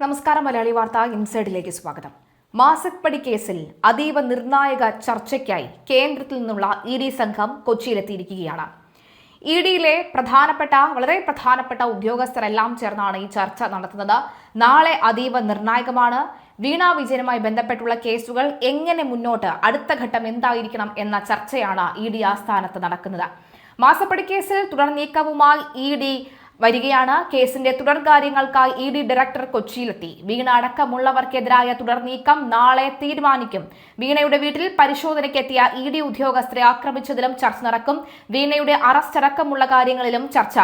നമസ്കാരം. മലയാളി വാർത്ത ഇൻസൈഡിലേക്ക് സ്വാഗതം. മാസപ്പടി കേസിൽ അതീവ നിർണായക ചർച്ചയ്ക്കായി കേന്ദ്രത്തിൽ നിന്നുള്ള ഇഡി സംഘം കൊച്ചിയിലെത്തിയിരിക്കുകയാണ്. ഇഡിയിലെ വളരെ പ്രധാനപ്പെട്ട ഉദ്യോഗസ്ഥരെല്ലാം ചേർന്നാണ് ഈ ചർച്ച നടത്തുന്നത്. നാളെ അതീവ നിർണായകമാണ്. വീണ വിജയനുമായി ബന്ധപ്പെട്ടുള്ള കേസുകൾ എങ്ങനെ മുന്നോട്ട്, അടുത്ത ഘട്ടം എന്തായിരിക്കണം എന്ന ചർച്ചയാണ് ഇഡി ആസ്ഥാനത്ത് നടക്കുന്നത്. മാസപ്പടി കേസിൽ തുടർ നീക്കവുമായി ഇഡി വരികയാണ്. കേസിന്റെ തുടർകാര്യങ്ങൾക്കായി ഇഡി ഡയറക്ടർ കൊച്ചിയിലെത്തി. വീണ അടക്കമുള്ളവർക്കെതിരായ തുടർ നീക്കം നാളെ തീരുമാനിക്കും. വീണയുടെ വീട്ടിൽ പരിശോധനയ്ക്കെത്തിയ ഇഡി ഉദ്യോഗസ്ഥരെ ആക്രമിച്ചതിലും ചർച്ച നടക്കും. വീണയുടെ അറസ്റ്റ് അടക്കമുള്ള കാര്യങ്ങളിലും ചർച്ച.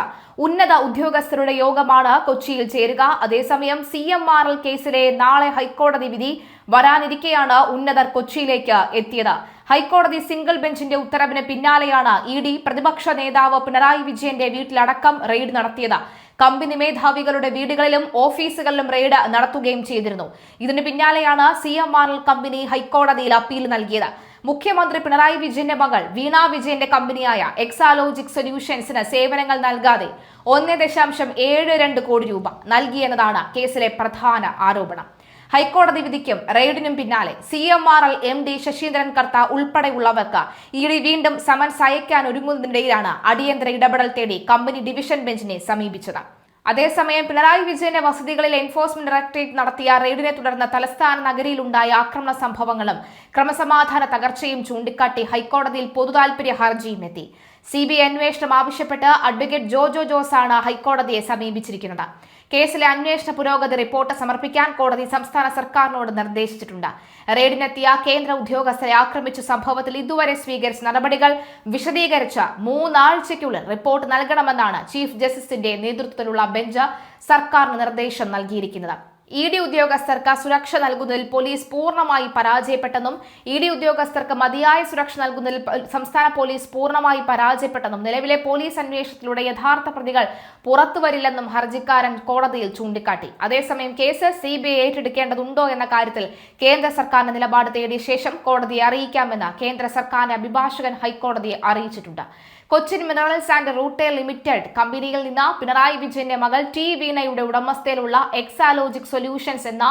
ഉന്നത ഉദ്യോഗസ്ഥരുടെ യോഗമാണ് കൊച്ചിയിൽ ചേരുക. അതേസമയം CMRL കേസിലെ നാളെ ഹൈക്കോടതി വിധി വരാനിരിക്കെയാണ് ഉന്നതർ കൊച്ചിയിലേക്ക് എത്തിയത്. ഹൈക്കോടതി സിംഗിൾ ബെഞ്ചിന്റെ ഉത്തരവിന് പിന്നാലെയാണ് ഇഡി പ്രതിപക്ഷ നേതാവ് പിണറായി വിജയന്റെ വീട്ടിലടക്കം റെയ്ഡ് നടത്തിയത്. കമ്പനി മേധാവികളുടെ വീടുകളിലും ഓഫീസുകളിലും റെയ്ഡ് നടത്തുകയും ചെയ്തിരുന്നു. ഇതിന് പിന്നാലെയാണ് CMRL കമ്പനി ഹൈക്കോടതിയിൽ അപ്പീൽ നൽകിയത്. മുഖ്യമന്ത്രി പിണറായി വിജയന്റെ മകൾ വീണ വിജയന്റെ കമ്പനിയായ എക്സാലോജിക് സൊല്യൂഷൻസിന് സേവനങ്ങൾ നൽകാതെ 1.72 കോടി രൂപ നൽകിയെന്നതാണ് കേസിലെ പ്രധാന ആരോപണം. ഹൈക്കോടതി വിധിക്കും റെയ്ഡിനും പിന്നാലെ CMRL MD ശശീന്ദ്രൻ കർത്ത ഉൾപ്പെടെയുള്ളവർക്ക് ഇഡി വീണ്ടും സമൻസ് അയക്കാൻ ഒരുങ്ങുന്നതിനിടയിലാണ് അടിയന്തര ഇടപെടൽ തേടി കമ്പനി ഡിവിഷൻ ബെഞ്ചിനെ സമീപിച്ചത്. അതേസമയം പിണറായി വിജയന്റെ വസതികളിൽ എൻഫോഴ്സ്മെന്റ് ഡയറക്ടറേറ്റ് നടത്തിയ റെയ്ഡിനെ തുടർന്ന് തലസ്ഥാന നഗരിയിലുണ്ടായ ആക്രമണ സംഭവങ്ങളും ക്രമസമാധാന തകർച്ചയും ചൂണ്ടിക്കാട്ടി ഹൈക്കോടതിയിൽ പൊതുതാൽപര്യ ഹർജിയും എത്തി. CBI അന്വേഷണം ആവശ്യപ്പെട്ട് അഡ്വക്കേറ്റ് ജോജോ ജോസാണ് ഹൈക്കോടതിയെ സമീപിച്ചിരിക്കുന്നത്. കേസിലെ അന്വേഷണ പുരോഗതി റിപ്പോർട്ട് സമർപ്പിക്കാൻ കോടതി സംസ്ഥാന സർക്കാരിനോട് നിർദ്ദേശിച്ചിട്ടുണ്ട്. റെയ്ഡിനെത്തിയ കേന്ദ്ര ഉദ്യോഗസ്ഥരെ ആക്രമിച്ച സംഭവത്തിൽ ഇതുവരെ സ്വീകരിച്ച നടപടികൾ വിശദീകരിച്ച് 3 ആഴ്ചയ്ക്കുള്ളിൽ റിപ്പോർട്ട് നൽകണമെന്നാണ് ചീഫ് ജസ്റ്റിസിന്റെ നേതൃത്വത്തിലുള്ള ബെഞ്ച് സർക്കാരിന് നിർദ്ദേശം നൽകിയിരിക്കുന്നത്. ഇഡി ഉദ്യോഗസ്ഥർക്ക് സുരക്ഷ നൽകുന്നതിൽ പോലീസ് പൂർണ്ണമായി പരാജയപ്പെട്ടെന്നും ഇഡി ഉദ്യോഗസ്ഥർക്ക് മതിയായ സുരക്ഷ നൽകുന്നതിൽ സംസ്ഥാന പോലീസ് പൂർണ്ണമായി പരാജയപ്പെട്ടെന്നും നിലവിലെ പോലീസ് അന്വേഷണത്തിലൂടെ യഥാർത്ഥ പ്രതികൾ പുറത്തുവരില്ലെന്നും ഹർജിക്കാരൻ കോടതിയിൽ ചൂണ്ടിക്കാട്ടി. അതേസമയം കേസ് CBI ഏറ്റെടുക്കേണ്ടതുണ്ടോ എന്ന കാര്യത്തിൽ കേന്ദ്ര സർക്കാരിന്റെ നിലപാട് തേടിയ ശേഷം കോടതിയെ അറിയിക്കാമെന്ന് കേന്ദ്ര സർക്കാരിന്റെ അഭിഭാഷകൻ ഹൈക്കോടതിയെ അറിയിച്ചിട്ടുണ്ട്. Cochin minerals and rutile limited കമ്പനിയിൽ നിന്ന് പിണറായി വിജയന്റെ മകൾ വീണയുടെ ഉടമസ്ഥയിലുള്ള എക്സാലോജിക് സൊല്യൂഷൻസ് എന്ന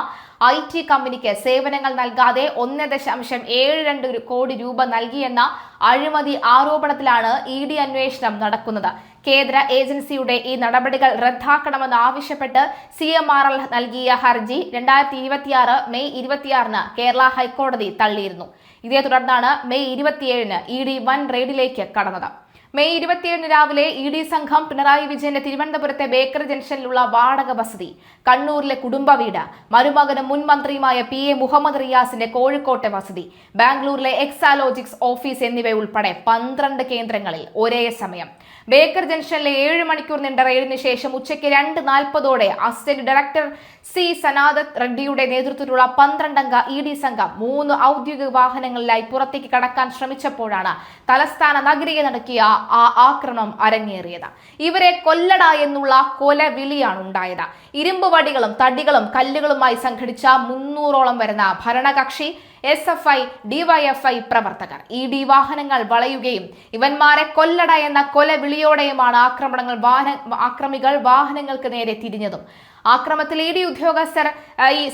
IT കമ്പനിക്ക് സേവനങ്ങൾ നൽകാതെ 1.72 കോടി രൂപ നൽകിയെന്ന അഴിമതി ആരോപണത്തിലാണ് ഇഡി അന്വേഷണം നടക്കുന്നത്. കേന്ദ്ര ഏജൻസിയുടെ ഈ നടപടികൾ റദ്ദാക്കണമെന്ന് ആവശ്യപ്പെട്ട് CMRL നൽകിയ ഹർജി 2026 മെയ് 26 കേരള ഹൈക്കോടതി തള്ളിയിരുന്നു. ഇതേ തുടർന്നാണ് മെയ് 27 ഇഡി വൻ റെയ്ഡിലേക്ക് കടന്നത്. മെയ് 27 രാവിലെ ഇഡി സംഘം പിണറായി വിജയന്റെ തിരുവനന്തപുരത്തെ ബേക്കറി ജംഗ്ഷനിലുള്ള വാടക വസതി, കണ്ണൂരിലെ കുടുംബ വീട്, മരുമകനും മുൻ മന്ത്രിയുമായ PA മുഹമ്മദ് റിയാസിന്റെ കോഴിക്കോട്ടെ വസതി, ബാംഗ്ലൂരിലെ എക്സാലോജിക്സ് ഓഫീസ് എന്നിവയുൾപ്പെടെ 12 കേന്ദ്രങ്ങളിൽ ഒരേ സമയം ബേക്കർ ജംഗ്ഷനിലെ 7 മണിക്കൂർ നീണ്ട റെയ്ഡിന് ശേഷം ഉച്ചയ്ക്ക് 2:40 അസിസ്റ്റന്റ് ഡയറക്ടർ C സനാദത്ത് റെഡ്ഡിയുടെ നേതൃത്വത്തിലുള്ള 12 അംഗ ഇഡി സംഘം 3 ഔദ്യോഗിക വാഹനങ്ങളിലായി പുറത്തേക്ക് കടക്കാൻ ശ്രമിച്ചപ്പോഴാണ് തലസ്ഥാന നഗരിയെ നടക്കിയ ആക്രമണം അരങ്ങേറിയത്. ഇവരെ കൊല്ലട എന്നുള്ള കൊലവിളിയാണ് ഉണ്ടായത്. ഇരുമ്പ് വടികളും തടികളും കല്ലുകളുമായി സംഘടിച്ച 300ഓളം വരുന്ന ഭരണകക്ഷി SFI DYFI പ്രവർത്തകർ ഇഡി വാഹനങ്ങൾ വളയുകയും ഇവന്മാരെ കൊല്ലട എന്ന കൊലവിളിയോടെയുമാണ് ആക്രമികൾ വാഹനങ്ങൾക്ക് നേരെ തിരിഞ്ഞതും. ആക്രമണത്തിൽ ഇഡി ഉദ്യോഗസ്ഥർ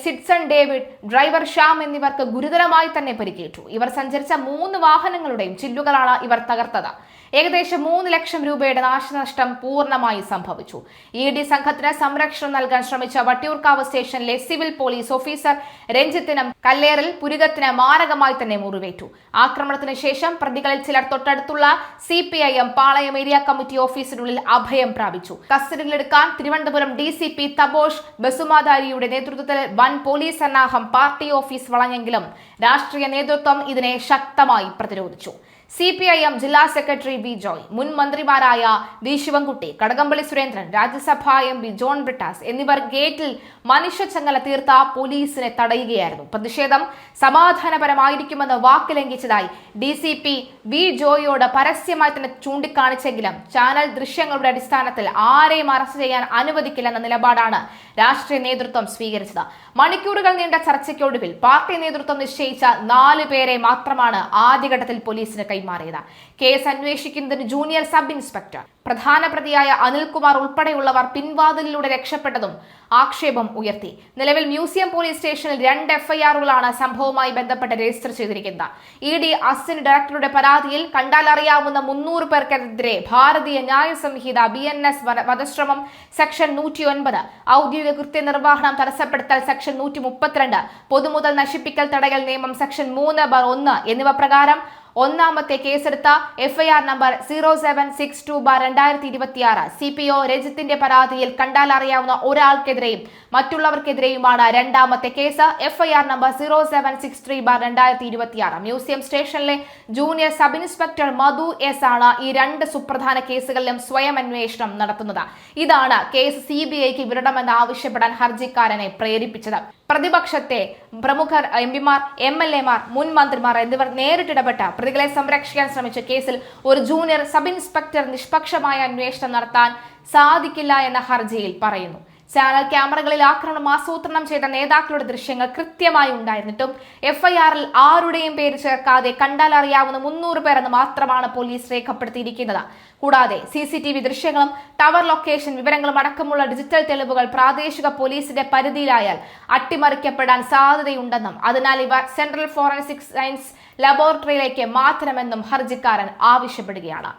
സിഡ്സൺ ഡേവിഡ്, ഡ്രൈവർ ശ്യാം എന്നിവർക്ക് ഗുരുതരമായി തന്നെ പരിക്കേറ്റു. ഇവർ സഞ്ചരിച്ച 3 വാഹനങ്ങളുടെയും ചില്ലുകളാണ് ഇവർ തകർത്തത്. ഏകദേശം 3 ലക്ഷം രൂപയുടെ നാശനഷ്ടം പൂർണ്ണമായി സംഭവിച്ചു. ഇഡി സംഘത്തിന് സംരക്ഷണം നൽകാൻ ശ്രമിച്ച വട്ടിയൂർക്കാവ് സ്റ്റേഷനിലെ സിവിൽ പോലീസ് ഓഫീസർ രഞ്ജിത്തിനും കല്ലേറിൽ പുരികത്തിന് മാരകമായി തന്നെ മുറിവേറ്റു. ആക്രമണത്തിന് ശേഷം പ്രതികളിൽ ചിലർ തൊട്ടടുത്തുള്ള CPIM പാളയം ഏരിയ കമ്മിറ്റി ഓഫീസിനുള്ളിൽ അഭയം പ്രാപിച്ചു. കസ്റ്റഡിയിലെടുക്കാൻ തിരുവനന്തപുരം DCP തബോഷ് ബസുമാതാരിയുടെ നേതൃത്വത്തിൽ വൻ പോലീസ് സന്നാഹം പാർട്ടി ഓഫീസ് വളഞ്ഞെങ്കിലും രാഷ്ട്രീയ നേതൃത്വം ഇതിനെ ശക്തമായി പ്രതിരോധിച്ചു. CPIM ജില്ലാ സെക്രട്ടറി വി ജോയ്, മുൻ മന്ത്രിമാരായ വി ശിവൻകുട്ടി, കടകംപള്ളി സുരേന്ദ്രൻ, രാജ്യസഭാ MP ജോൺ ബ്രിട്ടാസ് എന്നിവർ ഗേറ്റിൽ മനുഷ്യച്ചങ്ങല തീർത്ത പോലീസിനെ തടയുകയായിരുന്നു. പ്രതിഷേധം സമാധാനപരമായിരിക്കുമെന്ന് വാക്ക് ലംഘിച്ചതായി DCP വി ജോയോട് പരസ്യമായി തന്നെ ചൂണ്ടിക്കാണിച്ചെങ്കിലും ചാനൽ ദൃശ്യങ്ങളുടെ അടിസ്ഥാനത്തിൽ ആരെയും അറസ്റ്റ് ചെയ്യാൻ അനുവദിക്കില്ലെന്ന നിലപാടാണ് രാഷ്ട്രീയ നേതൃത്വം സ്വീകരിച്ചത്. മണിക്കൂറുകൾ നീണ്ട ചർച്ചയ്ക്കൊടുവിൽ പാർട്ടി നേതൃത്വം നിശ്ചയിച്ച 4 പേരെ മാത്രമാണ് ആദ്യഘട്ടത്തിൽ പോലീസിന് കൈമാറിയത്. കേസ് അന്വേഷിക്കുന്നതിന് ജൂനിയർ സബ് ഇൻസ്പെക്ടർ പ്രധാന പ്രതിയായ അനിൽകുമാർ ഉൾപ്പെടെയുള്ളവർ പിൻവാതിലിലൂടെ രക്ഷപ്പെട്ടതും ആക്ഷേപം ഉയർത്തി. നിലവിൽ മ്യൂസിയം പോലീസ് സ്റ്റേഷനിൽ 2 എഫ്ഐആറുകളാണ് സംഭവവുമായി ബന്ധപ്പെട്ട് രജിസ്റ്റർ ചെയ്തിരിക്കുന്നത്. ED അസിസ്റ്റന്റ് ഡയറക്ടറുടെ പരാതിയിൽ കണ്ടാലറിയാവുന്ന 300 പേർക്കെതിരെ ഭാരതീയ ന്യായ സംഹിത BNS വധശ്രമം സെക്ഷൻ 109, ഔദ്യോഗിക കൃത്യനിർവഹണം തടസ്സപ്പെടുത്തൽ സെക്ഷൻ 132, പൊതുമുതൽ നശിപ്പിക്കൽ തടയൽ നിയമം സെക്ഷൻ 3/1 എന്നിവ പ്രകാരം ഒന്നാമത്തെ കേസെടുത്ത FIR നമ്പർ 0762/2026 CPO രജിത്തിന്റെ പരാതിയിൽ കണ്ടാലറിയാവുന്ന ഒരാൾക്കെതിരെയും മറ്റുള്ളവർക്കെതിരെയുമാണ് രണ്ടാമത്തെ കേസ്. FIR number 0763/2026. മ്യൂസിയം സ്റ്റേഷനിലെ ജൂനിയർ സബ് ഇൻസ്പെക്ടർ മധു S ആണ് ഈ 2 സുപ്രധാന കേസുകളിലും സ്വയം അന്വേഷണം നടത്തുന്നത്. ഇതാണ് കേസ് CBIക്ക് വിടണമെന്ന് ആവശ്യപ്പെടാൻ ഹർജിക്കാരനെ പ്രേരിപ്പിച്ചത്. പ്രതിപക്ഷത്തെ പ്രമുഖർ MPമാർ, MLAമാർ, മുൻ മന്ത്രിമാർ എന്നിവർ നേരിട്ടിടപെട്ട പ്രതികളെ സംരക്ഷിക്കാൻ ശ്രമിച്ച കേസിൽ ഒരു ജൂനിയർ സബ് ഇൻസ്പെക്ടർ നിഷ്പക്ഷമായ അന്വേഷണം നടത്താൻ സാധിക്കില്ല എന്ന ഹർജിയിൽ പറയുന്നു. ചാനൽ ക്യാമറകളിൽ ആക്രമണം ആസൂത്രണം ചെയ്ത നേതാക്കളുടെ ദൃശ്യങ്ങൾ കൃത്യമായി ഉണ്ടായിരുന്നിട്ടും FIRൽ ആരുടെയും പേര് ചേർക്കാതെ കണ്ടാൽ അറിയാവുന്ന 300 പേരെന്ന് മാത്രമാണ് പോലീസ് രേഖപ്പെടുത്തിയിരിക്കുന്നത്. കൂടാതെ CCTV ദൃശ്യങ്ങളും ടവർ ലൊക്കേഷൻ വിവരങ്ങളും അടക്കമുള്ള ഡിജിറ്റൽ തെളിവുകൾ പ്രാദേശിക പോലീസിന്റെ പരിധിയിലായാൽ അട്ടിമറിക്കപ്പെടാൻ സാധ്യതയുണ്ടെന്നും അതിനാൽ ഇവ സെൻട്രൽ ഫോറൻസിക് സയൻസ് ലബോറട്ടറിയിലേക്ക് മാറ്റണമെന്നും ഹർജിക്കാരൻ ആവശ്യപ്പെടുകയാണ്.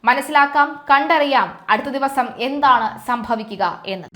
മനസ്സിലാക്കാം, കണ്ടറിയാം അടുത്ത ദിവസം എന്താണ് സംഭവിക്കുക എന്ന്.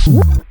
What?